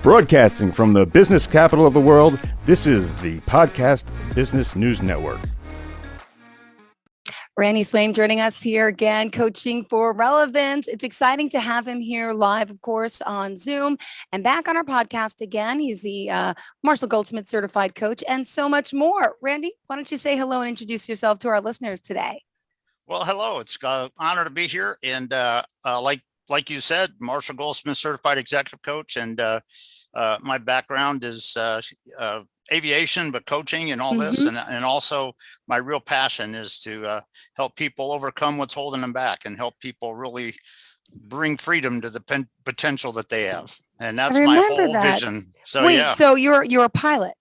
Broadcasting from the business capital of the world, this is the Podcast Business News Network. Randy Swaim joining us here again, coaching for Relevance. It's exciting to have him here live, of course, on Zoom and back on our podcast again. He's the Marshall Goldsmith certified coach and so much more. Randy, why don't you say hello and introduce yourself to our listeners today? Well, hello. It's an honor to be here. And like you said, Marshall Goldsmith certified executive coach. And my background is aviation, but coaching and all this. And also my real passion is to help people overcome what's holding them back and help people really bring freedom to the potential that they have. And that's my whole vision. So wait, so you're a pilot?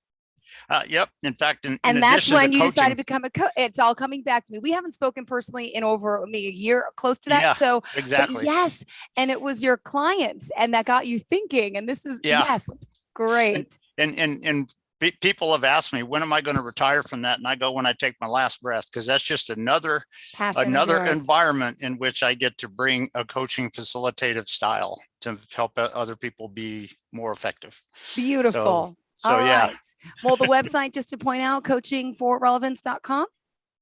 Yep. In fact, and that's when you decided to become a coach. It's all coming back to me. We haven't spoken personally in over a year, close to that. Yeah, so exactly. Yes. And it was your clients and that got you thinking. And this is, yes, great. And people have asked me, when am I going to retire from that? And I go, when I take my last breath, because that's just another environment in which I get to bring a coaching facilitative style to help other people be more effective. Beautiful. So yeah. Right. Well, the website, just to point out, coachingforrelevance.com.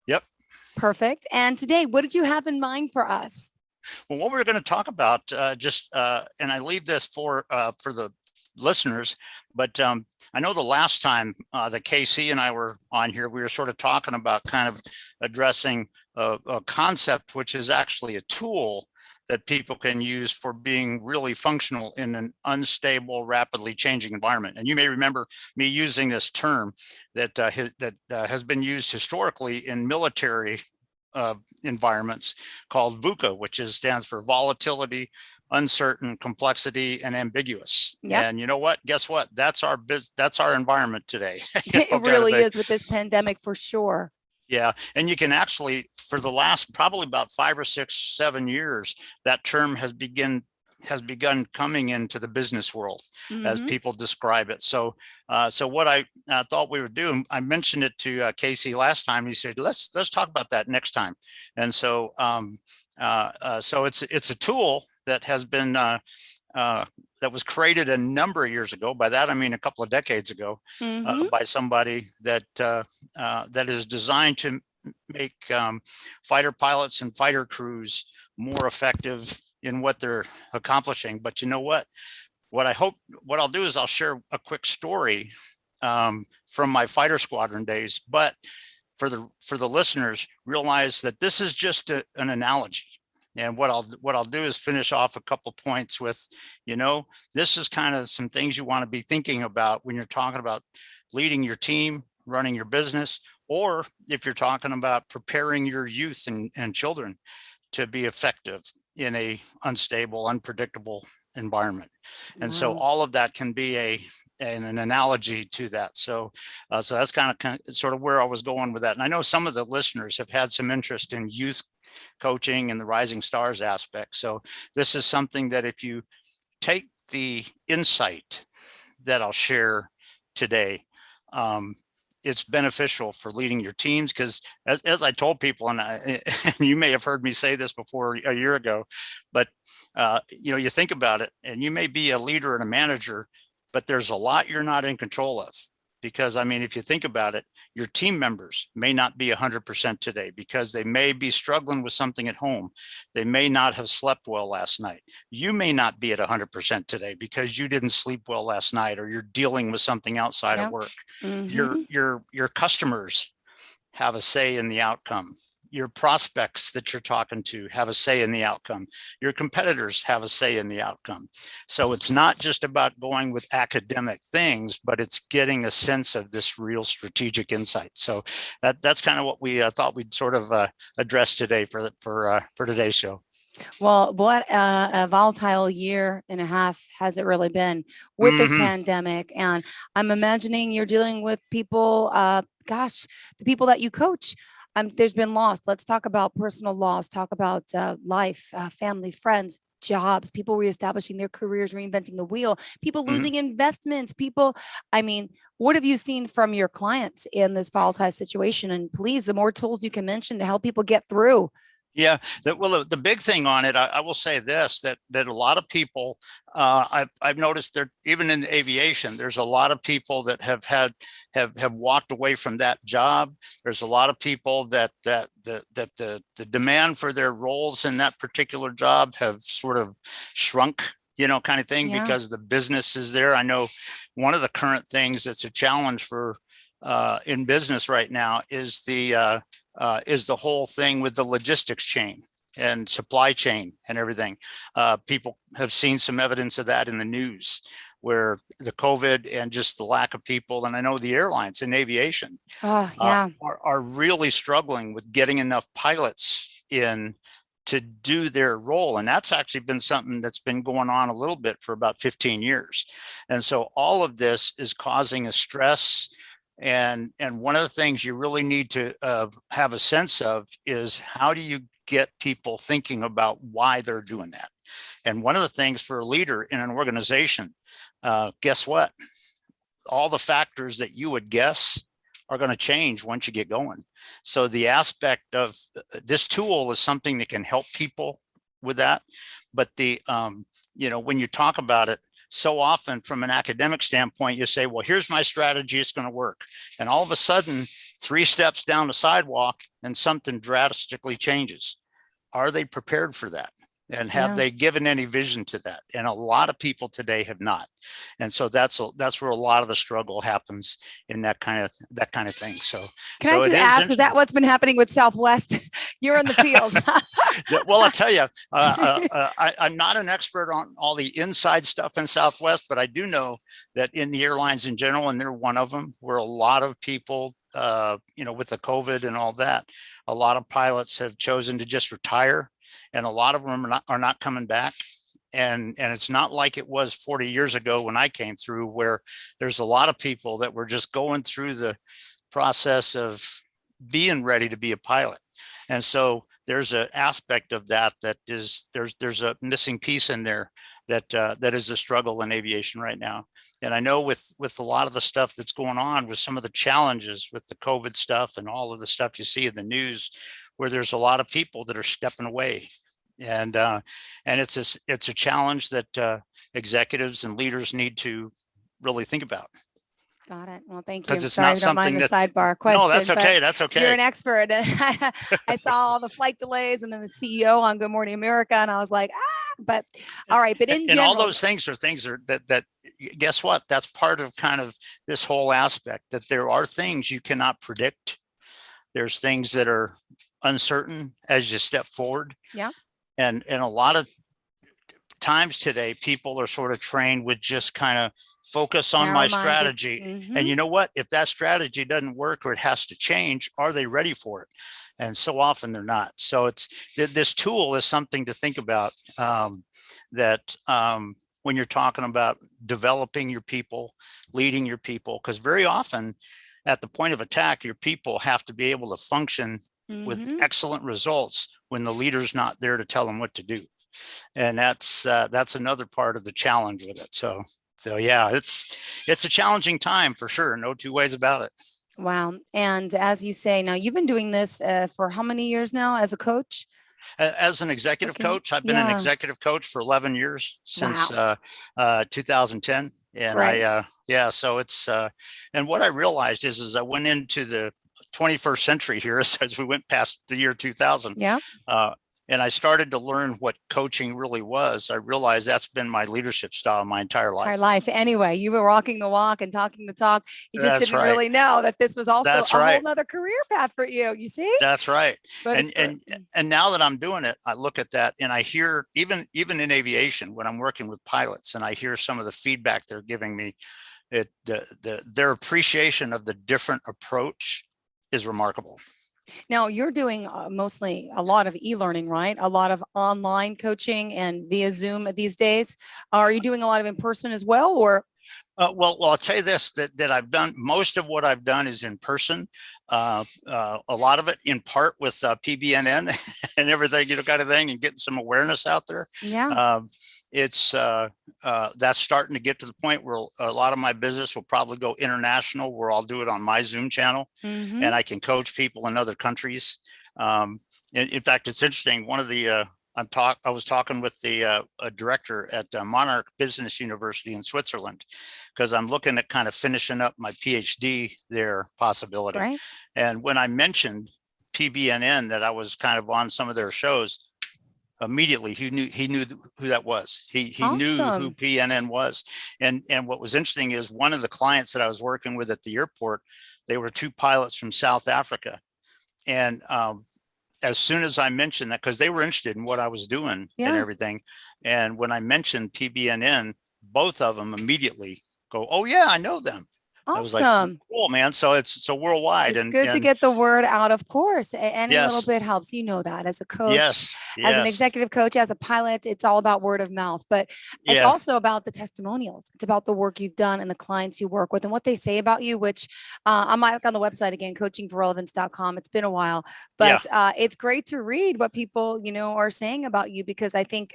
Yep. Perfect. And today, what did you have in mind for us? Well, what we're going to talk about, and I leave this for the listeners, but I know the last time that Casey and I were on here, we were sort of talking about kind of addressing a concept, which is actually a tool that people can use for being really functional in an unstable, rapidly changing environment. And you may remember me using this term that has been used historically in military environments called VUCA, which stands for volatility, uncertain, complexity, and ambiguous. Yep. And you know what? Guess what? That's our environment today. It really is with this pandemic, for sure. Yeah. And you can actually, for the last probably about 5 or 6, 7 years, that term has begun coming into the business world as people describe it. So what I thought we would do, I mentioned it to Casey last time. He said, let's talk about that next time. And so it's a tool that has been that was created a number of years ago. By that I mean a couple of decades ago, by somebody that is designed to make fighter pilots and fighter crews more effective in what they're accomplishing. But you know what I'll do is I'll share a quick story from my fighter squadron days. But for the listeners, realize that this is just an analogy. And what I'll do is finish off a couple points with, this is kind of some things you want to be thinking about when you're talking about leading your team, running your business, or if you're talking about preparing your youth and children to be effective in a unstable, unpredictable environment. And so all of that can be an analogy to that. So that's kind of sort of where I was going with that. And I know some of the listeners have had some interest in youth coaching and the Rising Stars aspect. So this is something that if you take the insight that I'll share today, it's beneficial for leading your teams, because as I told people, and you may have heard me say this before a year ago, but you think about it, and you may be a leader and a manager, but there's a lot you're not in control of. Because I mean, if you think about it, your team members may not be 100% today because they may be struggling with something at home. They may not have slept well last night. You may not be at 100% today because you didn't sleep well last night, or you're dealing with something outside of work. Your customers have a say in the outcome. Your prospects that you're talking to have a say in the outcome. Your competitors have a say in the outcome. So it's not just about going with academic things, but it's getting a sense of this real strategic insight. So that's kind of what we thought we'd sort of address today for today's show. Well, what a volatile year and a half has it really been with this pandemic? And I'm imagining you're dealing with people, the people that you coach. There's been loss. Let's talk about personal loss, talk about life, family, friends, jobs, people reestablishing their careers, reinventing the wheel, people losing investments, what have you seen from your clients in this volatile situation? And please, the more tools you can mention to help people get through. Yeah, the big thing on it, I will say this, that a lot of people, I've noticed that even in aviation, there's a lot of people that have walked away from that job. There's a lot of people that the demand for their roles in that particular job have sort of shrunk, kind of thing, Yeah. because the business is there. I know one of the current things that's a challenge for in business right now is the whole thing with the logistics chain and supply chain and everything. People have seen some evidence of that in the news, where the COVID and just the lack of people, and I know the airlines and aviation Oh, yeah. are really struggling with getting enough pilots in to do their role. And that's actually been something that's been going on a little bit for about 15 years. And so all of this is causing a stress. And one of the things you really need to have a sense of is, how do you get people thinking about why they're doing that? And one of the things for a leader in an organization, guess what? All the factors that you would guess are going to change once you get going. So the aspect of this tool is something that can help people with that. But when you talk about it, so often from an academic standpoint, you say, well, here's my strategy, it's going to work. And all of a sudden, 3 steps down the sidewalk and something drastically changes. Are they prepared for that? And have they given any vision to that? And a lot of people today have not. And so that's where a lot of the struggle happens in that kind of thing. So can I just ask, is that what's been happening with Southwest? You're in the field. Well, I'll tell you, I'm not an expert on all the inside stuff in Southwest, but I do know that in the airlines in general, and they're one of them, where a lot of people, with the COVID and all that, a lot of pilots have chosen to just retire, and a lot of them are not coming back. And it's not like it was 40 years ago when I came through, where there's a lot of people that were just going through the process of being ready to be a pilot. And so there's an aspect of that is there's a missing piece in there that is a struggle in aviation right now. And I know with a lot of the stuff that's going on, with some of the challenges with the COVID stuff and all of the stuff you see in the news, where there's a lot of people that are stepping away. And it's a challenge that executives and leaders need to really think about. Got it. Well, thank you. Because it's Sorry, not something the that sidebar question. No, that's okay. That's okay. You're an expert. I saw all the flight delays and then the CEO on Good Morning America, and I was like, but all right. But in general, all those things are that guess what? That's part of kind of this whole aspect, that there are things you cannot predict. There's things that are uncertain as you step forward. Yeah. And a lot of times today, people are sort of trained with just kind of focus on my strategy. Mm-hmm. And you know what? If that strategy doesn't work or it has to change, are they ready for it? And so often they're not. So this tool is something to think about, when you're talking about developing your people, leading your people, because very often at the point of attack, your people have to be able to function with excellent results when the leader's not there to tell them what to do. And that's another part of the challenge with it. So yeah, it's a challenging time for sure. No two ways about it. Wow. And as you say, now you've been doing this for how many years now as a coach? As an executive coach, I've been an executive coach for 11 years since 2010. And so it's, and what I realized is I went into the 21st century here as we went past the year 2000. Yeah. And I started to learn what coaching really was. I realized that's been my leadership style my entire life. Anyway, you were walking the walk and talking the talk. You just didn't really know that this was also a whole nother career path for you. You see? That's right. But and now that I'm doing it, I look at that and I hear, even in aviation, when I'm working with pilots and I hear some of the feedback they're giving me, their appreciation of the different approach is remarkable. Now you're doing mostly a lot of e-learning, right? A lot of online coaching and via Zoom these days. Are you doing a lot of in person as well, or? Well, I'll tell you this, that I've done, most of what I've done is in person. A lot of it in part with PBNN and everything, kind of thing, and getting some awareness out there. Yeah. It's that's starting to get to the point where a lot of my business will probably go international, where I'll do it on my Zoom channel and I can coach people in other countries. In fact, it's interesting. One of the I was talking with the a director at Monarch Business University in Switzerland, because I'm looking at kind of finishing up my PhD there possibility. Right. And when I mentioned PBNN, that I was kind of on some of their shows, immediately he knew who that was. He knew who Awesome. PNN was. And what was interesting is one of the clients that I was working with at the airport, they were two pilots from South Africa. And as soon as I mentioned that, because they were interested in what I was doing and Yeah. everything, and when I mentioned PBNN, both of them immediately go, "Oh yeah, I know them." I was like, Awesome. "Cool, man." So it's so worldwide, It's good to and get the word out, of course. Any little yes, bit helps. You know that as a coach, yes, as an yes, executive coach, as a pilot, it's all about word of mouth. But it's yeah, also about the testimonials. It's about the work you've done and the clients you work with and what they say about you, which I'm on the website again, coachingforrelevance.com. It's been a while, yeah. but it's great to read what people, are saying about you, because I think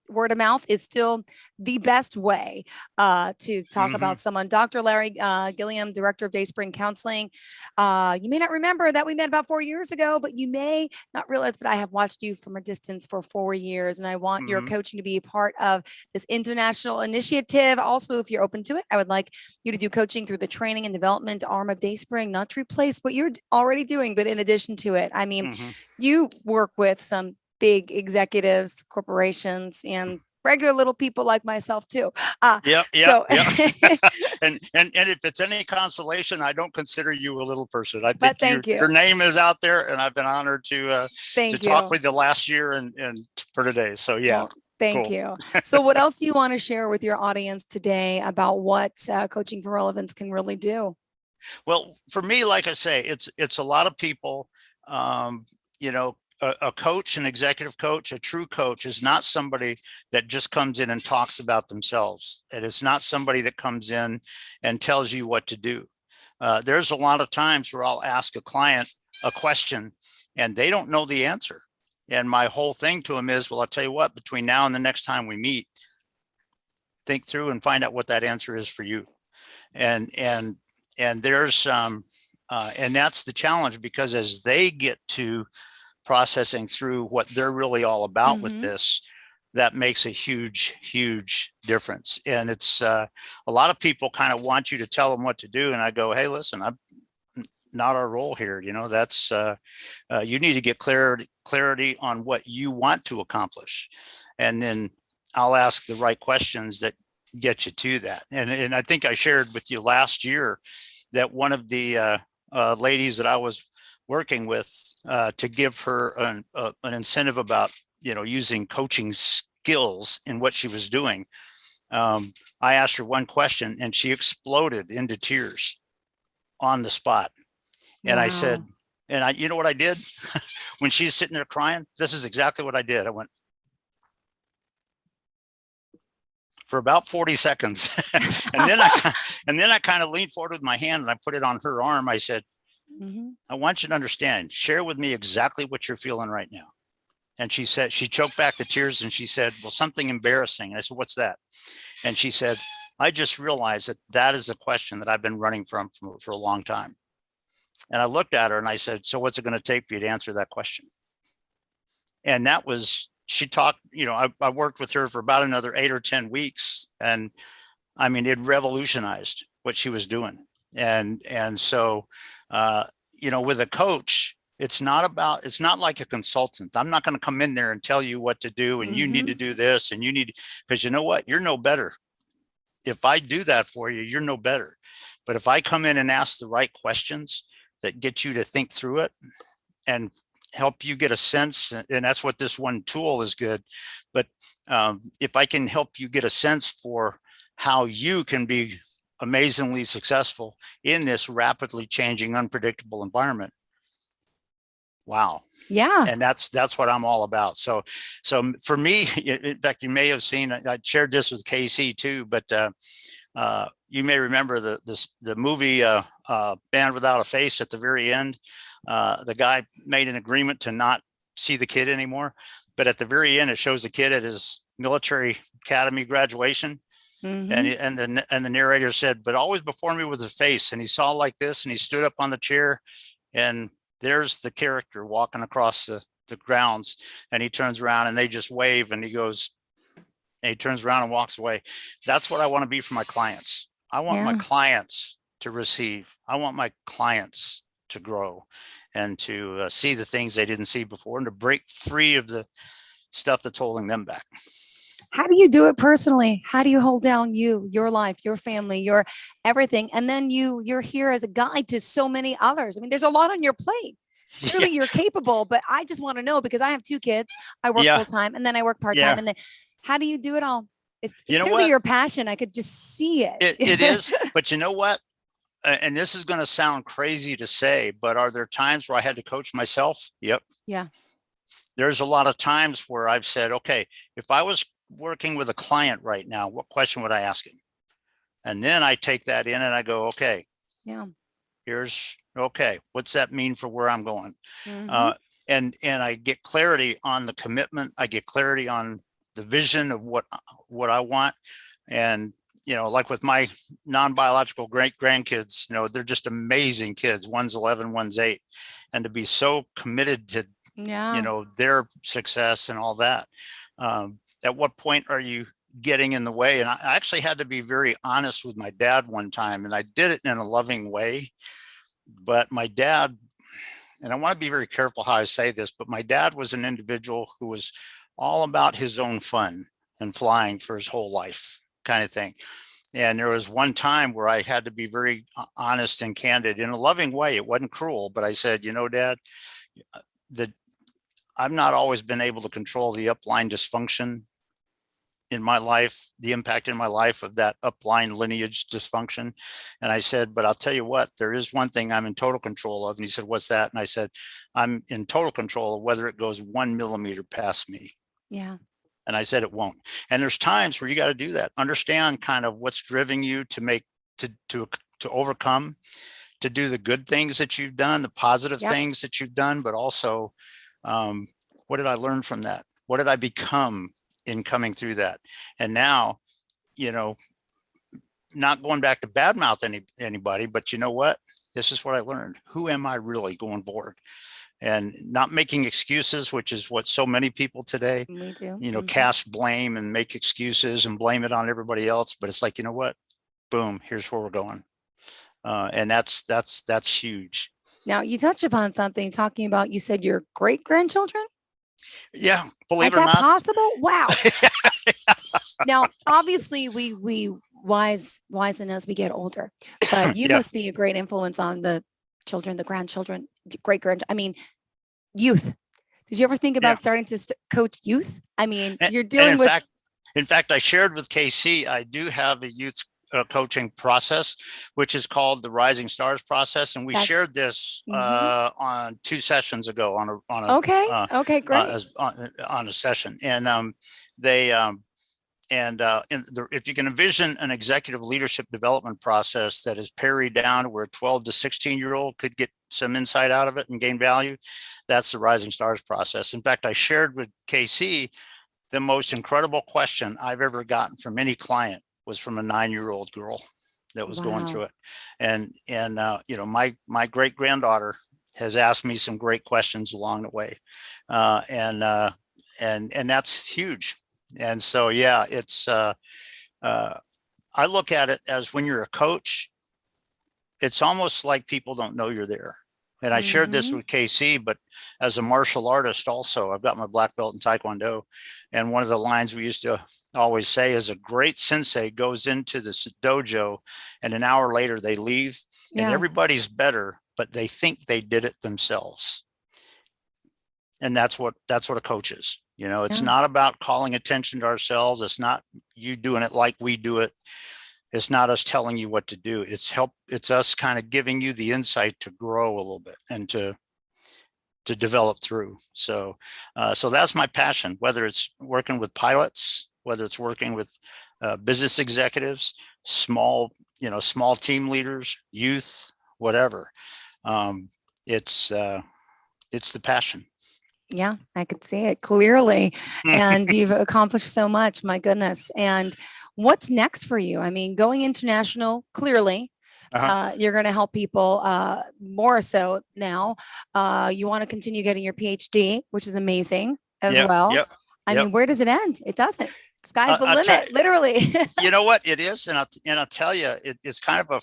word of mouth is still the best way to talk Mm-hmm. about someone. Dr. Larry Gilliam, Director of Dayspring Counseling. You may not remember that we met about 4 years ago, but you may not realize that I have watched you from a distance for 4 years, and I want your Mm-hmm. coaching to be a part of this international initiative. Also, if you're open to it, I would like you to do coaching through the training and development arm of Dayspring, not to replace what you're already doing, but in addition to it. I mean, Mm-hmm. you work with some big executives, corporations, and regular little people like myself too. Yeah, So, and if it's any consolation, I don't consider you a little person. I but think thank your you. name is out there, and I've been honored to Thank talk you. with you last year and for today. So yeah, Well, thank cool. you. So, what else do you want to share with your audience today about what Coaching for Relevance can really do? Well, for me, like I say, it's a lot of people. You know, a coach, an executive coach, a true coach is not somebody that just comes in and talks about themselves. It is not somebody that comes in and tells you what to do. There's a lot of times where I'll ask a client a question and they don't know the answer. And my whole thing to them is, well, I'll tell you what, between now and the next time we meet, think through and find out what that answer is for you. And there's and that's the challenge, because as they get to processing through what they're really all about with this, that makes a huge difference. And it's a lot of people kind of want you to tell them what to do, and I go, hey, listen, I'm not our role here. That's you need to get clarity on what you want to accomplish, and then I'll ask the right questions that get you to that. And I think I shared with you last year that one of the ladies that I was working with, to give her an incentive about using coaching skills in what she was doing, I asked her one question and she exploded into tears on the spot. And I said, and you know what I did? When she's sitting there crying, this is exactly what I did. I went for about 40 seconds. and then I kind of leaned forward with my hand and I put it on her arm. I said, I want you to understand, share with me exactly what you're feeling right now. And she said, she choked back the tears and she said, well, something embarrassing. And I said, what's that? And she said, I just realized that is a question that I've been running from for a long time. And I looked at her and I said, so what's it going to take for you to answer that question? And that was, she talked, I worked with her for about another 8 or 10 weeks. And I mean, it revolutionized what she was doing. And so, with a coach, it's not like a consultant. I'm not going to come in there and tell you what to do and you need to do this and because you know what, you're no better. If I do that for you, you're no better. But if I come in and ask the right questions that get you to think through it and help you get a sense, and that's what this one tool is good. But if I can help you get a sense for how you can be amazingly successful in this rapidly changing, unpredictable environment, wow. Yeah. And that's what I'm all about. So for me, in fact, you may have seen, I shared this with Casey too, but you may remember the movie Band Without a Face. At the very end, the guy made an agreement to not see the kid anymore. But at the very end, it shows the kid at his military academy graduation. And the narrator said, but always before me was a face. And he saw like this and he stood up on the chair and there's the character walking across the grounds, and he turns around and they just wave and he goes, and he turns around and walks away. That's what I want to be for my clients. I want my clients to receive. I want my clients to grow and to see the things they didn't see before, and to break free of the stuff that's holding them back. How do you do it personally? How do you hold down your life, your family, your everything? And then you're here as a guide to so many others. I mean, there's a lot on your plate. Clearly you're capable, but I just want to know, because I have 2 kids. I work full time and then I work part time. And then how do you do it all? It's clearly your passion. I could just see it. It is. But you know what? And this is going to sound crazy to say, but are there times where I had to coach myself? Yep. Yeah. There's a lot of times where I've said, okay, if I was working with a client right now, what question would I ask him? And then I take that in and I go, okay, what's that mean for where I'm going? And I get clarity on the commitment. I get clarity on the vision of what I want. And, like with my non-biological great grandkids, they're just amazing kids. One's 11, one's 8. And to be so committed to, their success and all that. At what point are you getting in the way? And I actually had to be very honest with my dad one time, and I did it in a loving way. But my dad, and I want to be very careful how I say this, but my dad was an individual who was all about his own fun and flying for his whole life, kind of thing. And there was one time where I had to be very honest and candid in a loving way. It wasn't cruel, but I said, Dad, I've not always been able to control the upline dysfunction in my life, the impact in my life of that upline lineage dysfunction. And I said, but I'll tell you what, there is one thing I'm in total control of. And he said, what's that? And I said, I'm in total control of whether it goes 1 millimeter past me. Yeah. And I said, it won't. And there's times where you got to do that. Understand kind of what's driving you to overcome, to do the good things that you've done, the positive things that you've done, but also, what did I learn from that? What did I become in coming through that? And now, not going back to badmouth anybody, but you know what? This is what I learned. Who am I really going forward? And not making excuses, which is what so many people today, we do. Cast blame and make excuses and blame it on everybody else. But it's like, you know what? Boom, here's where we're going. And that's huge. Now you touch upon something, talking about, you said your great grandchildren. Yeah, believe it or not. Is that not. possible? Wow. Now, obviously, we wisen as we get older, but you must be a great influence on the children, the grandchildren, I mean, youth. Did you ever think about starting to coach youth? I mean, you're dealing with. In fact, I shared with KC, I do have a youth coaching process, which is called the Rising Stars process, and we shared this on 2 sessions ago on a great on a session, and if you can envision an executive leadership development process that is pared down to where 12 to 16-year-old could get some insight out of it and gain value, that's the Rising Stars process. In fact, I shared with KC the most incredible question I've ever gotten from any client was from a 9-year-old girl that was going through it. And my great granddaughter has asked me some great questions along the way. And that's huge. And so, it's, I look at it as when you're a coach, it's almost like people don't know you're there. And I shared this with KC, but as a martial artist also, I've got my black belt in Taekwondo. And one of the lines we used to always say is, a great sensei goes into the dojo and an hour later they leave and everybody's better, but they think they did it themselves. And that's what a coach is. It's not about calling attention to ourselves. It's not you doing it like we do it. It's not us telling you what to do. It's us kind of giving you the insight to grow a little bit and to develop through. So that's my passion, whether it's working with pilots, whether it's working with business executives, small team leaders, youth, whatever. It's the passion. Yeah, I could see it clearly. And you've accomplished so much, my goodness. And what's next for you? I mean, going international, clearly, You're going to help people more so now. You want to continue getting your PhD, which is amazing as well. Yep. I mean, where does it end? It doesn't. Sky's the I'll limit, literally. You know what it is, and I'll tell you, it's kind of a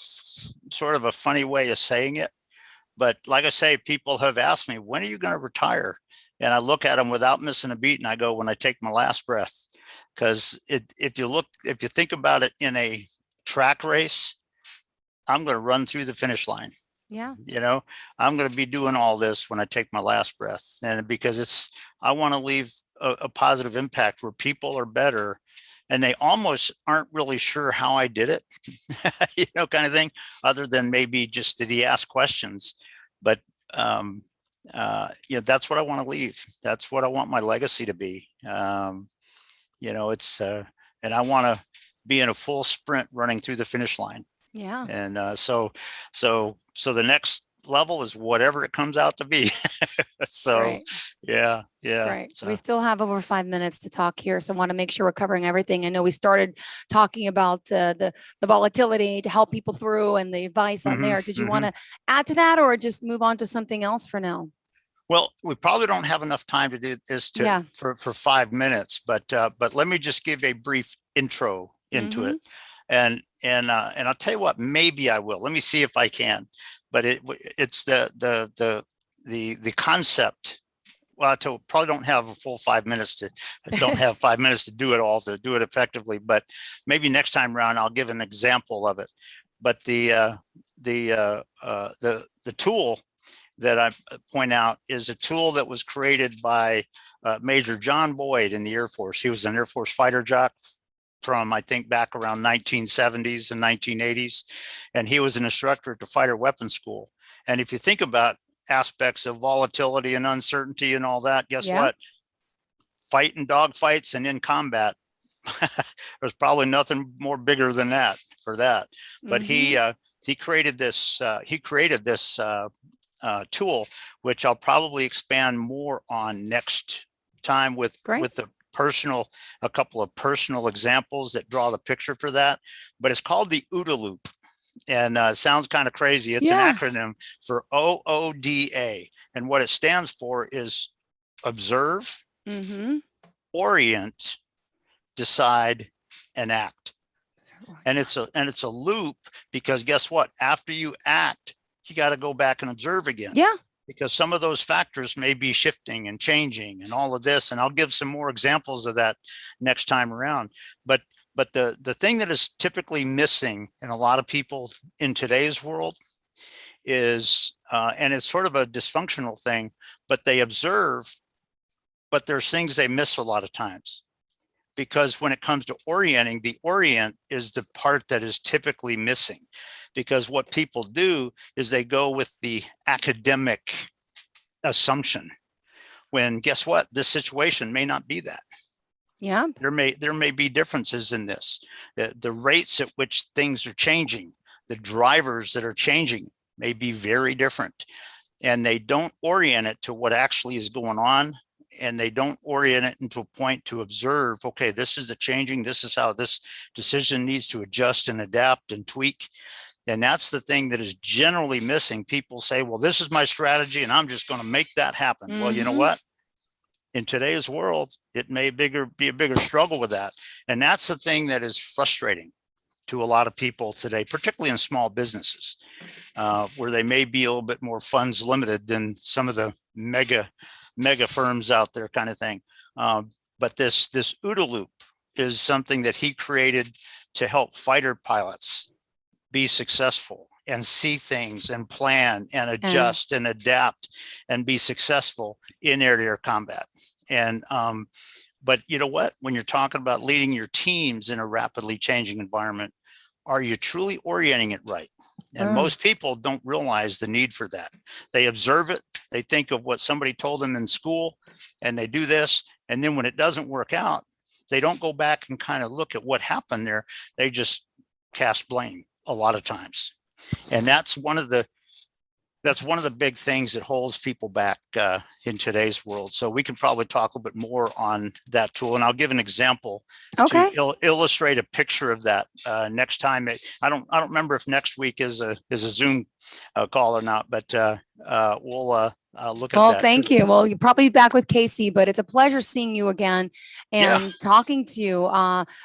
sort of a funny way of saying it. But like I say, people have asked me, when are you going to retire? And I look at them without missing a beat, and I go, when I take my last breath. Because if you think about it in a track race, I'm going to run through the finish line. Yeah. You know, I'm going to be doing all this when I take my last breath. And because I want to leave a positive impact where people are better and they almost aren't really sure how I did it, you know, kind of thing, other than maybe just did he ask questions. But, you know, that's what I want to leave. That's what I want my legacy to be. You know, and I want to be in a full sprint running through the finish line. Yeah. And so the next level is whatever it comes out to be. So Right. yeah. Right. So. We still have over 5 minutes to talk here, so I want to make sure we're covering everything. I know we started talking about the volatility to help people through and the advice on there. Did you want to add to that, or just move on to something else for now? Well, we probably don't have enough time to do this for 5 minutes, but let me just give a brief intro into it. And I'll tell you what, maybe I will. Let me see if I can. But it's the concept. Well, I probably don't have a full 5 minutes don't have 5 minutes to do it all, to do it effectively. But maybe next time around I'll give an example of it. But the tool that I point out is a tool that was created by Major John Boyd in the Air Force. He was an Air Force fighter jock from, I think, back around 1970s and 1980s. And he was an instructor at the Fighter Weapons School. And if you think about aspects of volatility and uncertainty and all that, guess what? Fighting dog fights and in combat, there's probably nothing more bigger than that for that. But he created this tool, which I'll probably expand more on next time with a couple of personal examples that draw the picture for that. But it's called the OODA loop, and it sounds kind of crazy. It's an acronym for OODA, and what it stands for is observe, orient, decide, and act. And it's a loop, because guess what? After you act, you got to go back and observe again. Yeah. Because some of those factors may be shifting and changing and all of this. And I'll give some more examples of that next time around. But the thing that is typically missing in a lot of people in today's world is, and it's sort of a dysfunctional thing, but they observe, but there's things they miss a lot of times. Because when it comes to orienting, the orient is the part that is typically missing. Because what people do is they go with the academic assumption, when guess what? This situation may not be that. Yeah. There may be differences in this. The rates at which things are changing, the drivers that are changing may be very different. And they don't orient it to what actually is going on. And they don't orient it into a point to observe, okay, this is the changing, this is how this decision needs to adjust and adapt and tweak. And that's the thing that is generally missing. People say, well, this is my strategy and I'm just going to make that happen. Well, you know what? In today's world, it may be a bigger struggle with that. And that's the thing that is frustrating to a lot of people today, particularly in small businesses, where they may be a little bit more funds limited than some of the mega firms out there, kind of thing. But this OODA loop is something that he created to help fighter pilots be successful and see things and plan and adjust and adapt and be successful in air-to-air combat. And but you know what? When you're talking about leading your teams in a rapidly changing environment, are you truly orienting it right? And most people don't realize the need for that. They observe it. They think of what somebody told them in school, and they do this. And then when it doesn't work out, they don't go back and kind of look at what happened there. They just cast blame a lot of times. And that's one of the that's one of the big things that holds people back in today's world. So we can probably talk a little bit more on that tool, and I'll give an example Okay. to illustrate a picture of that next time. I don't remember if next week is a Zoom call or not, but we'll look at Well, that. thank you. Well, you'll probably be back with Casey, but it's a pleasure seeing you again and talking to you.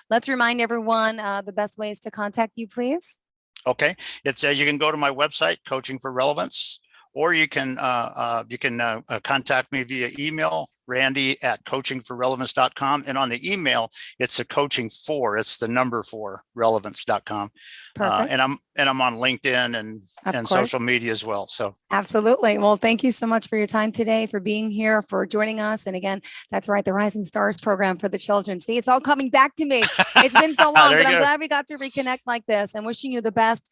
Let's remind everyone the best ways to contact you, please. Okay, it's you can go to my website, Coaching for Relevance, or you can contact me via email, randy@coachingforrelevance.com. And on the email, it's the coaching for, it's the number 4 relevance.com. And I'm on LinkedIn and social media as well. So absolutely. Well, thank you so much for your time today, for being here, for joining us. And again, that's right, the Rising Stars program for the children. See, it's all coming back to me. It's been so long, but I'm glad we got to reconnect like this, and wishing you the best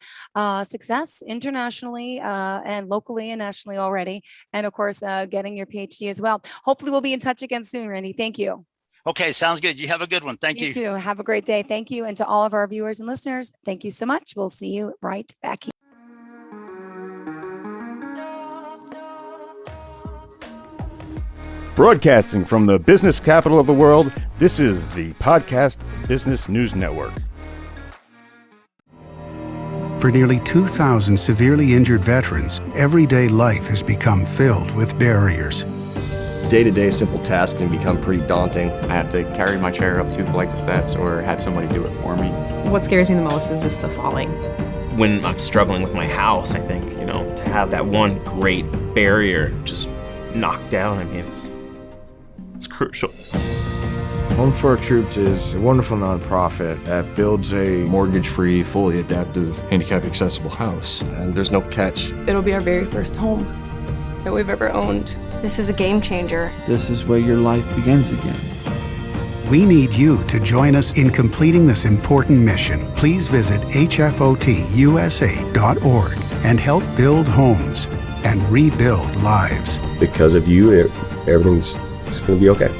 success internationally and locally and nationally already. And of course, getting your PhD as well. Hopefully we'll be in touch again soon, Randy. Thank you. Okay, sounds good. You have a good one. Thank you. You too. Have a great day. Thank you. And to all of our viewers and listeners, thank you so much. We'll see you right back here. Broadcasting from the business capital of the world, this is the Podcast Business News Network. For nearly 2,000 severely injured veterans, everyday life has become filled with barriers. Day-to-day simple tasks can become pretty daunting. I have to carry my chair up 2 flights of steps or have somebody do it for me. What scares me the most is just the falling. When I'm struggling with my house, I think, to have that one great barrier just knocked down, I mean, it's crucial. Home for Our Troops is a wonderful nonprofit that builds a mortgage-free, fully adaptive, handicap-accessible house. And there's no catch. It'll be our very first home that we've ever owned. This is a game changer. This is where your life begins again. We need you to join us in completing this important mission. Please visit hfotusa.org and help build homes and rebuild lives. Because of you, everything's going to be okay.